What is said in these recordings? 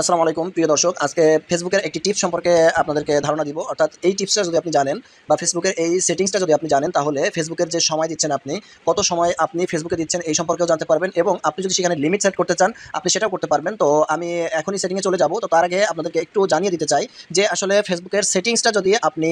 আসসালামু আলাইকুম প্রিয় দর্শক, আজকে ফেসবুকের একটি টিপস সম্পর্কে আপনাদেরকে ধারণা দিব। অর্থাৎ এই টিপসটা যদি আপনি জানেন বা ফেসবুকের এই সেটিংসটা যদি আপনি জানেন, তাহলে ফেসবুকের যে সময় দিচ্ছেন আপনি, কত সময় আপনি ফেসবুকে দিচ্ছেন এই সম্পর্কেও জানতে পারবেন, এবং আপনি যদি সেখানে লিমিট সেট করতে চান আপনি সেটাও করতে পারবেন। তো আমি এখনই সেটিংয়ে চলে যাব। তো তার আগে আপনাদেরকে একটু জানিয়ে দিতে চাই যে আসলে ফেসবুকের সেটিংসটা যদি আপনি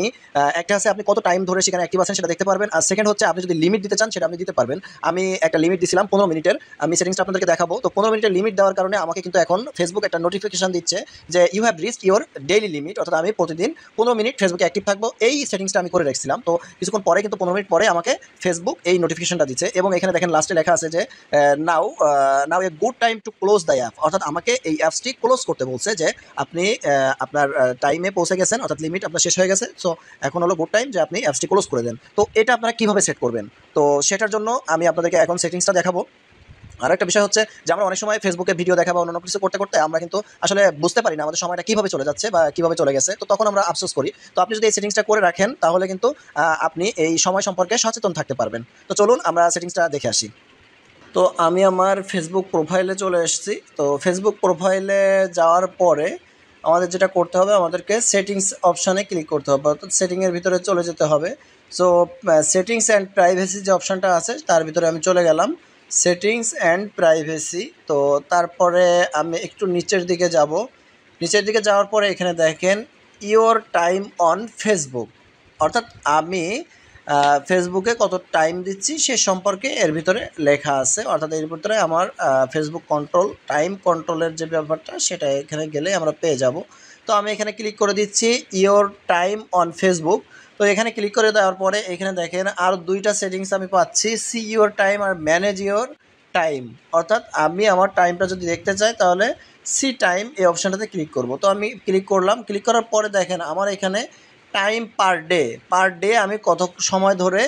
একটা আছে আপনি কত টাইম ধরে সেখানে অ্যাক্টিভ আছেন সেটা দেখতে পারবেন, আর সেকেন্ড হচ্ছে আপনি যদি লিমিট দিতে চান সেটা আপনি দিতে পারবেন। আমি একটা লিমিট দিয়েছিলাম 15 মিনিটের, আমি সেটিংসটা আপনাদেরকে দেখাবো। তো 15 মিনিটের লিমিট দেওয়ার কারণে আমাকে কিন্তু এখন ফেসবুক একটা নোটিফিকেশন দিচ্ছে যে you have reached your daily limit, অর্থাৎ আমি প্রতিদিন 15 মিনিট ফেসবুকে অ্যাক্টিভ থাকবো। এই সেটিংসটা আমি করে রাখছিলাম। তো কিছুক্ষণ পরে কিন্তু 15 মিনিট পরে আমাকে ফেসবুক এই নোটিফিকেশনটা দিচ্ছে, এবং এখানে দেখেন লাস্টে লেখা আছে যে now now a good time to close the app, অর্থাৎ আমাকে এই অ্যাপসটি ক্লোজ করতে বলছে যে আপনি আপনার টাইমে পৌঁছে গেছেন, অর্থাৎ লিমিট আপনার শেষ হয়ে গেছে। সো এখন হলো গুড টাইম যে আপনি অ্যাপসটি ক্লোজ করে দেন। তো এটা আপনারা কীভাবে সেট করবেন, তো সেটার জন্য আমি আপনাদেরকে এখন সেটিংসটা দেখাবো। আর একটা বিষয় হচ্ছে যে আমরা অনেক সময় ফেসবুকে ভিডিও দেখা বা অন্যান্য কিছু করতে করতে আমরা কিন্তু আসলে বুঝতে পারি না আমাদের সময়টা কীভাবে চলে যাচ্ছে বা কীভাবে চলে গেছে। তো তখন আমরা আফসোস করি। তো আপনি যদি এই সেটিংসটা করে রাখেন তাহলে কিন্তু আপনি এই সময় সম্পর্কে সচেতন থাকতে পারবেন। তো চলুন আমরা সেটিংসটা দেখে আসি। তো আমি আমার ফেসবুক প্রোফাইলে চলে এসেছি। তো ফেসবুক প্রোফাইলে যাওয়ার পরে আমাদের যেটা করতে হবে, আমাদেরকে সেটিংস অপশানে ক্লিক করতে হবে, অর্থাৎ সেটিংয়ের ভিতরে চলে যেতে হবে। সো সেটিংস অ্যান্ড প্রাইভেসি যে অপশানটা আছে তার ভিতরে আমি চলে গেলাম, সেটিংস অ্যান্ড প্রাইভেসি। তো তারপরে আমি একটু নিচের দিকে যাব। নিচের দিকে যাওয়ার পরে এখানে দেখেন ইওর টাইম অন ফেসবুক, অর্থাৎ আমি ফেসবুকে কত টাইম দিচ্ছি সে সম্পর্কে এর ভিতরে লেখা আছে। অর্থাৎ এর ভিতরে আমার ফেসবুক কন্ট্রোল, টাইম কন্ট্রোলের যে ব্যাপারটা সেটা এখানে গেলে আমরা পেয়ে যাব। তো আমি এখানে ক্লিক করে দিচ্ছি ইওর টাইম অন ফেসবুক। তো এখানে ক্লিক করে দেওয়ার পরে এখানে দেখেন আর দুইটা সেটিংস আমি পাচ্ছি, সি ইওর টাইম আর ম্যানেজ ইওর টাইম। অর্থাৎ আমি আমার টাইমটা যদি দেখতে চাই তাহলে সি টাইম এই অপশানটাতে ক্লিক করব। তো আমি ক্লিক করলাম। ক্লিক করার পরে দেখেন আমার এখানে টাইম পার ডে আমি কত সময় ধরে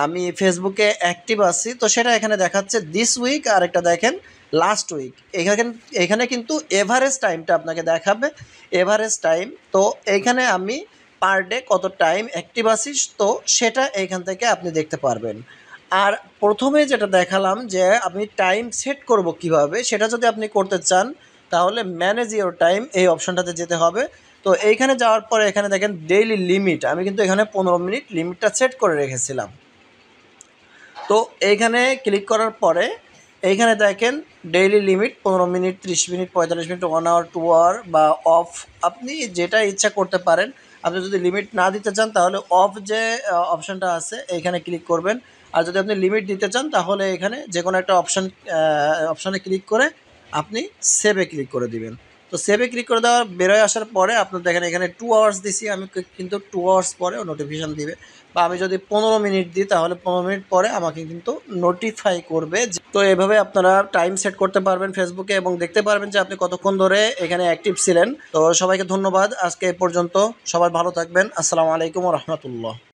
আমি ফেসবুকে অ্যাক্টিভ আছি তো সেটা এখানে দেখাচ্ছে দিস উইক, আর একটা দেখেন লাস্ট উইক। এখানে কিন্তু এভারেজ টাইমটা আপনাকে দেখাবে, এভারেজ টাইম। তো এইখানে আমি পার ডে কত টাইম অ্যাক্টিভ আছি তো সেটা এইখান থেকে আপনি দেখতে পারবেন। আর প্রথমে যেটা দেখালাম যে আমি টাইম সেট করব কিভাবে, সেটা যদি আপনি করতে চান তাহলে ম্যানেজ ইওর টাইম এই অপশানটাতে যেতে হবে। তো এইখানে যাওয়ার পরে এখানে দেখেন ডেইলি লিমিট, আমি কিন্তু এখানে 15 মিনিট লিমিটটা সেট করে রেখেছিলাম। তো এইখানে ক্লিক করার পরে এইখানে দেখেন daily limit 15 minute, 30 minute, 45 minute, 1 hour, 2 hour বা অফ, আপনি যেটা ইচ্ছা করতে পারেন। আপনি যদি লিমিট না দিতে চান তাহলে অফ যে অপশানটা আছে এইখানে ক্লিক করবেন। আর যদি আপনি লিমিট দিতে চান তাহলে এখানে যে কোনো একটা অপশানে ক্লিক করে আপনি সেভে ক্লিক করে দিবেন। তো সেভে ক্লিক করে দেওয়ার বেরোয় আসার পরে আপনার দেখেন এখানে 2 আওয়ার্স দিছি আমি, কিন্তু 2 আওয়ার্স পরেও নোটিফিকেশান দিবে। বা আমি যদি 15 মিনিট দিই তাহলে 15 মিনিট পরে আমাকে কিন্তু নোটিফাই করবে। তো এভাবে আপনারা টাইম সেট করতে পারবেন ফেসবুকে এবং দেখতে পারবেন যে আপনি কতক্ষণ ধরে এখানে অ্যাক্টিভ ছিলেন। তো সবাইকে ধন্যবাদ, আজকে এ পর্যন্ত। সবাই ভালো থাকবেন। আসসালামু আলাইকুম ওয়া রাহমাতুল্লাহ।